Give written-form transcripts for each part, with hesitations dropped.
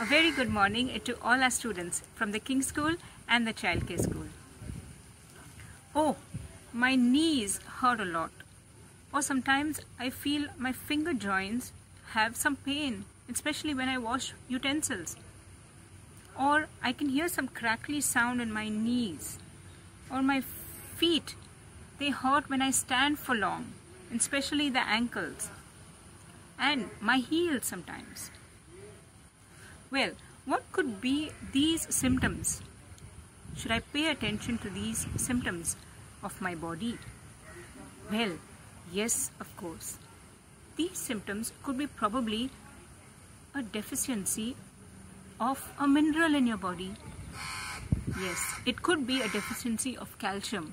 A very good morning to all our students from the King School and the Childcare School. Oh, my knees hurt a lot. Or sometimes I feel my finger joints have some pain, especially when I wash utensils. Or I can hear some crackly sound in my knees. Or my feet, they hurt when I stand for long, especially the ankles. And my heels sometimes. Well, what could be these symptoms? Should I pay attention to these symptoms of my body? Well, yes, of course. These symptoms could be probably a deficiency of a mineral in your body. Yes, it could be a deficiency of calcium.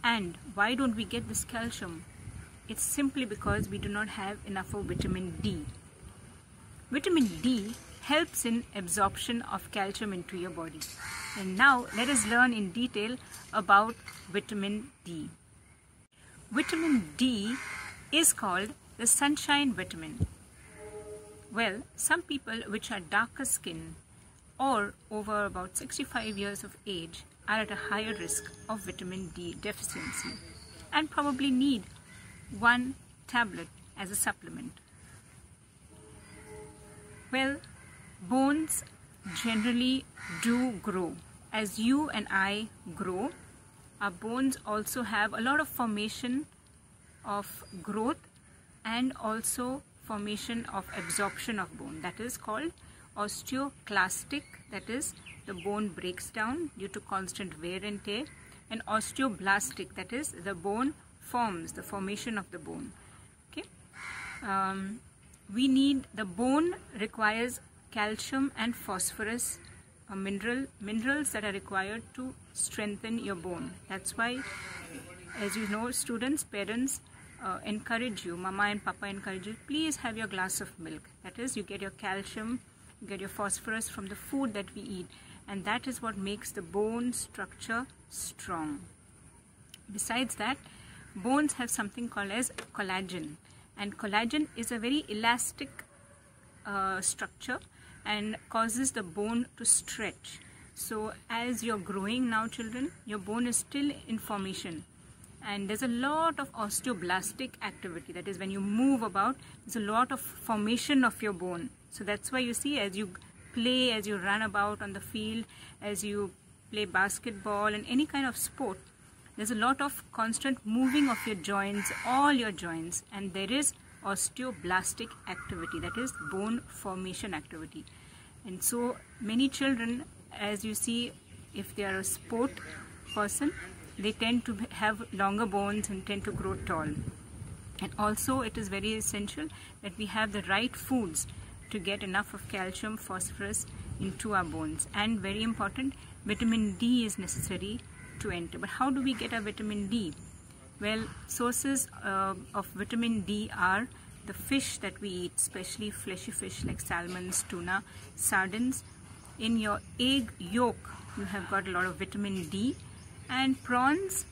And why don't we get this calcium? It's simply because we do not have enough of vitamin D. Vitamin D helps in absorption of calcium into your body. And now let us learn in detail about vitamin D. Vitamin D is called the sunshine vitamin. Well, some people which are darker skin or over about 65 years of age are at a higher risk of vitamin D deficiency and probably need one tablet as a supplement. Well, bones generally do grow. As you and I grow, our bones also have a lot of formation of growth and also formation of absorption of bone. That is called osteoclastic, that is the bone breaks down due to constant wear and tear, and osteoblastic, that is the bone forms, the formation of the bone. Okay. The bone requires calcium and phosphorus, minerals that are required to strengthen your bone. That's why, as you know, students, parents encourage you, mama and papa encourage you, please have your glass of milk. That is, you get your calcium, you get your phosphorus from the food that we eat, and that is what makes the bone structure strong. Besides that, bones have something called as collagen, and collagen is a very elastic structure and causes the bone to stretch. So as you're growing now, children, your bone is still in formation, and there's a lot of osteoblastic activity. That is, when you move about, there's a lot of formation of your bone. So that's why you see, as you play, as you run about on the field, as you play basketball and any kind of sport, there's a lot of constant moving of your joints, all your joints, and there is osteoblastic activity, that is bone formation activity. And so many children, as you see, if they are a sport person, they tend to have longer bones and tend to grow tall. And also it is very essential that we have the right foods to get enough of calcium, phosphorus into our bones. And very important, vitamin D is necessary to enter. But how do we get our vitamin D? Well, sources of vitamin D are the fish that we eat, especially fleshy fish like salmons, tuna, sardines. In your egg yolk, you have got a lot of vitamin D, and prawns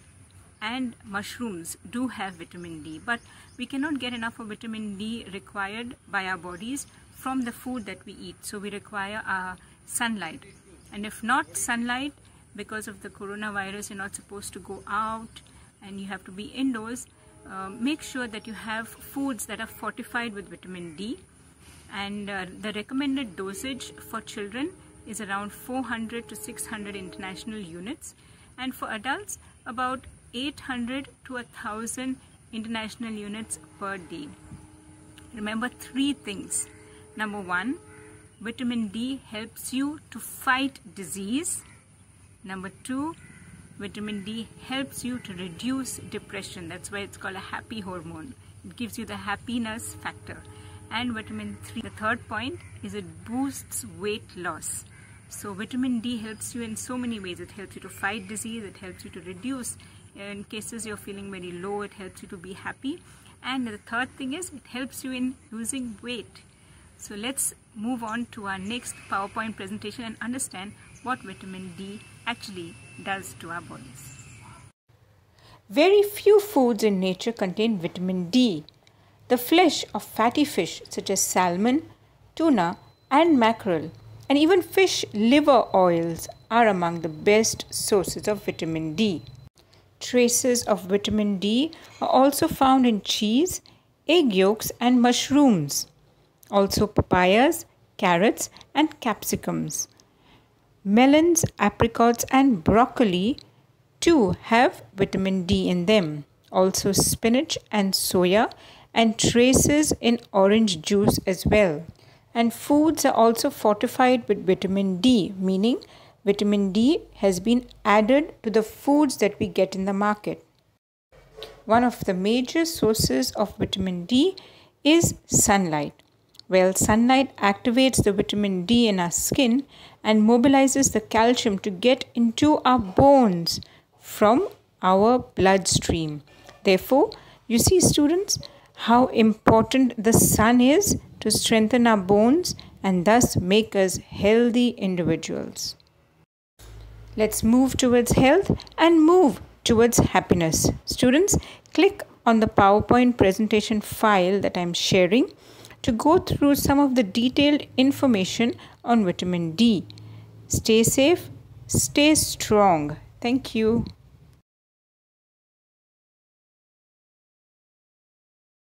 and mushrooms do have vitamin D. But we cannot get enough of vitamin D required by our bodies from the food that we eat. So we require sunlight. And if not sunlight, because of the coronavirus, you're not supposed to go out and you have to be indoors, make sure that you have foods that are fortified with vitamin D. And the recommended dosage for children is around 400 to 600 international units, and for adults about 800 to 1000 international units per day. Remember three things. Number one, vitamin D helps you to fight disease. Number two, vitamin D helps you to reduce depression. That's why it's called a happy hormone. It gives you the happiness factor. And vitamin 3, the third point, is it boosts weight loss. So vitamin D helps you in so many ways. It helps you to fight disease, it helps you to reduce. In cases you're feeling very low, it helps you to be happy. And the third thing is, it helps you in losing weight. So let's move on to our next PowerPoint presentation and understand what vitamin D actually does to our bodies. Very few foods in nature contain vitamin D. The flesh of fatty fish such as salmon, tuna, and mackerel, and even fish liver oils are among the best sources of vitamin D. Traces of vitamin D are also found in cheese, egg yolks, and mushrooms. Also, papayas, carrots, and capsicums. Melons, apricots, and broccoli too have vitamin D in them. Also, spinach and soya, and traces in orange juice as well. And foods are also fortified with vitamin D, meaning vitamin D has been added to the foods that we get in the market. One of the major sources of vitamin D is sunlight. Well, sunlight activates the vitamin D in our skin and mobilizes the calcium to get into our bones from our bloodstream. Therefore, you see, students, how important the sun is to strengthen our bones and thus make us healthy individuals. Let's move towards health and move towards happiness. Students, click on the PowerPoint presentation file that I'm sharing to go through some of the detailed information on vitamin D. Stay safe, stay strong. Thank you.